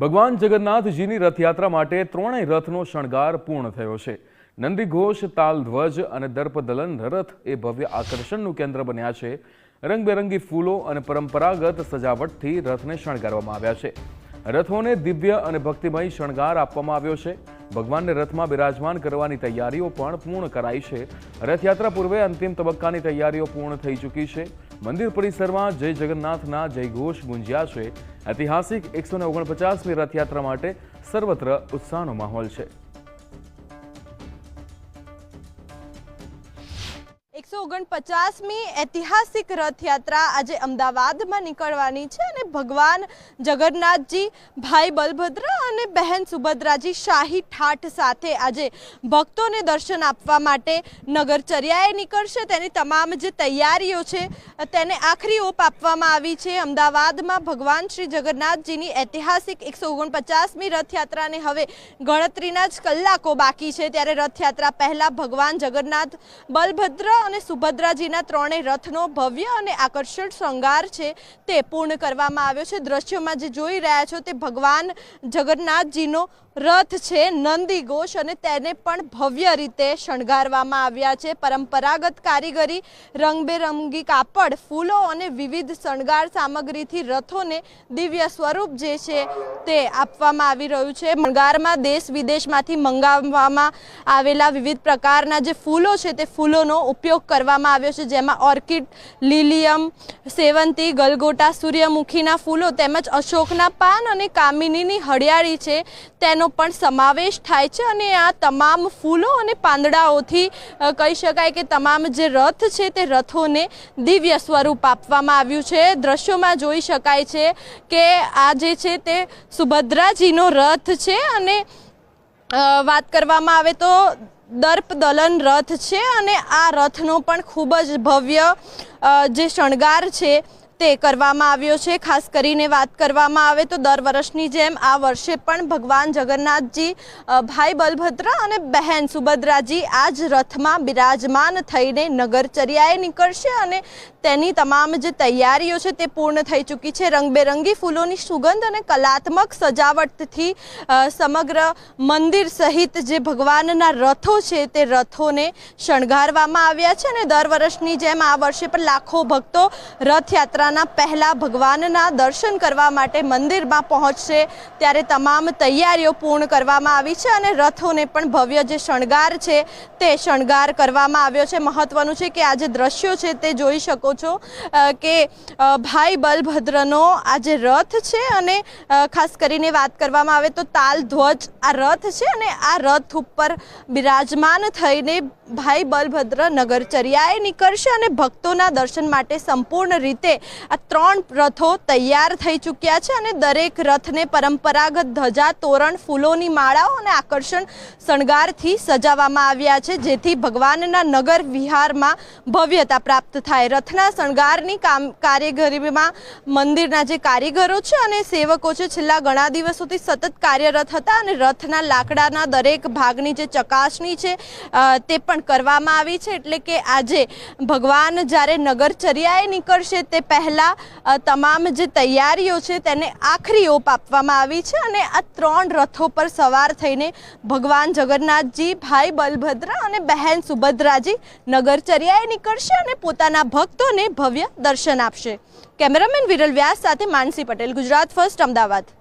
ભગવાન જગન્નાથજીની રથયાત્રા માટે ત્રણેય રથનો શણગાર પૂર્ણ થયો છે। નંદીઘોષ, તાલધ્વજ અને દર્પદલન રથ એ ભવ્ય આકર્ષણનું કેન્દ્ર બન્યા છે। રંગબેરંગી ફૂલો અને પરંપરાગત સજાવટથી રથને શણગારવામાં આવ્યા છે। રથોને દિવ્ય અને ભક્તિમય શણગાર આપવામાં આવ્યો છે। ભગવાનને રથમાં બિરાજમાન કરવાની તૈયારીઓ પણ પૂર્ણ કરાઈ છે। રથયાત્રા પૂર્વે અંતિમ તબક્કાની તૈયારીઓ પૂર્ણ થઈ ચૂકી છે। મંદિર પરિસરમાં જય જગન્નાથના જયઘોષ ગુંજ્યા છે। ઐતિહાસિક 149મી રથયાત્રા માટે સર્વત્ર ઉત્સાહનો માહોલ છે। 149મી ઐતિહાસિક રથયાત્રા આજે અમદાવાદમાં નીકળવાની છે અને ભગવાન જગન્નાથજી, ભાઈ બલભદ્ર અને બહેન સુભદ્રાજી શાહી ઠાઠ સાથે આજે ભક્તોને દર્શન આપવા માટે નગરચર્યાએ નીકળશે। તેની તમામ જે તૈયારીઓ છે તેને આખરી ઓપ આપવામાં આવી છે। અમદાવાદમાં ભગવાન શ્રી જગન્નાથજીની ઐતિહાસિક 149મી રથયાત્રાને હવે ગણતરીના જ કલાકો બાકી છે, ત્યારે રથયાત્રા પહેલા ભગવાન જગન્નાથ, બલભદ્ર અને સુભદ્રાજીના ત્રણેય રથનો ભવ્ય અને આકર્ષક શૃંગાર છે તે પૂર્ણ કરવામાં આવ્યો છે। દ્રશ્યોમાં જે જોઈ રહ્યા છો તે ભગવાન જગન્નાથજીનો રથ છે નંદીઘોષ, અને તેને પણ ભવ્ય રીતે શણગારવામાં આવ્યા છે। પરંપરાગત કારીગરી, રંગબેરંગી કાપડ, ફૂલો અને વિવિધ શણગાર સામગ્રીથી રથોને દિવ્ય સ્વરૂપ જે છે તે આપવામાં આવી રહ્યું છે। શણગારમાં દેશ વિદેશમાંથી મંગાવવામાં આવેલા વિવિધ પ્રકારના જે ફૂલો છે તે ફૂલોનો ઉપયોગ કરવામાં આવ્યો છે, જેમાં ઓર્કિડ, લીલિયમ, સેવંતી, ગલગોટા, સૂર્યમુખીના ફૂલો તેમજ અશોકના પાન અને કામિનીની હળિયાળી છે તેનો પણ સમાવેશ થાય છે। અને આ તમામ ફૂલો અને પાંદડાઓથી કહી શકાય કે તમામ જે રથ છે તે રથોને દિવ્ય સ્વરૂપ આપવામાં આવ્યું છે। દ્રશ્યોમાં જોઈ શકાય છે કે આ જે છે તે સુભદ્રાજીનો રથ છે અને વાત કરવામાં આવે તો દર્પદલન રથ છે અને આ રથનો પણ ખૂબ જ ભવ્ય જે શણગાર છે તે કરવામાં આવ્યો છે। ખાસ કરીને વાત કરવામાં આવે તો દર વર્ષની જેમ આ વર્ષે પણ ભગવાન જગન્નાથજી, ભાઈ બલભદ્ર અને બહેન સુભદ્રાજી આ જ રથમાં બિરાજમાન થઈને નગરચર્યાએ નીકળશે અને તેની તમામ જે તૈયારીઓ છે તે પૂર્ણ થઈ ચૂકી છે। રંગબેરંગી ફૂલોની સુગંધ અને કલાત્મક સજાવટથી સમગ્ર મંદિર સહિત જે ભગવાનના રથો છે તે રથોને શણગારવામાં આવ્યા છે અને દર વર્ષની જેમ આ વર્ષે પણ લાખો ભક્તો રથયાત્રા પહેલા ભગવાનના દર્શન કરવા માટે મંદિરમાં પહોંચશે, ત્યારે તમામ તૈયારીઓ પૂર્ણ કરવામાં આવી છે અને રથોને પણ ભવ્ય જે શણગાર છે તે શણગાર કરવામાં આવ્યો છે। મહત્વનું છે કે આ જે દ્રશ્યો છે તે જોઈ શકો છો કે ભાઈ બલભદ્રનો આ જે રથ છે અને ખાસ કરીને વાત કરવામાં આવે તો તાલધ્વજ આ રથ છે અને આ રથ ઉપર બિરાજમાન થઈને ભાઈ બલભદ્ર નગરચર્યાએ નીકળશે અને ભક્તોના દર્શન માટે સંપૂર્ણ રીતે આ ત્રણ રથો તૈયાર થઈ ચૂક્યા છે અને દરેક રથને પરંપરાગત ધજા, તોરણ, ફૂલોની માળાઓ અને આકર્ષણ શણગારથી સજાવવામાં આવ્યા છે, જેથી ભગવાનના નગર વિહારમાં ભવ્યતા પ્રાપ્ત થાય। રથના શણગારની કારીગરીમાં મંદિરના જે કારીગરો છે અને સેવકો છે છેલ્લા ઘણા દિવસોથી સતત કાર્યરત હતા અને રથના લાકડાના દરેક ભાગની જે ચકાસણી છે તે પણ કરવામાં આવી છે, એટલે કે આજે ભગવાન જ્યારે નગરચર્યાએ નીકળશે તે પહેલા તમામ જે તૈયારીઓ છે તેને આખરી ઓપ આપવામાં આવી છે અને આ ત્રણ રથો પર સવાર થઈને ભગવાન જગન્નાથજી, ભાઈ બલભદ્ર અને બહેન સુભદ્રાજી નગરચર્યાએ નીકળશે અને પોતાના ભક્તોને ભવ્ય દર્શન આપશે। કેમેરામેન વિરલ વ્યાસ સાથે માનસી પટેલ, ગુજરાત ફર્સ્ટ, અમદાવાદ।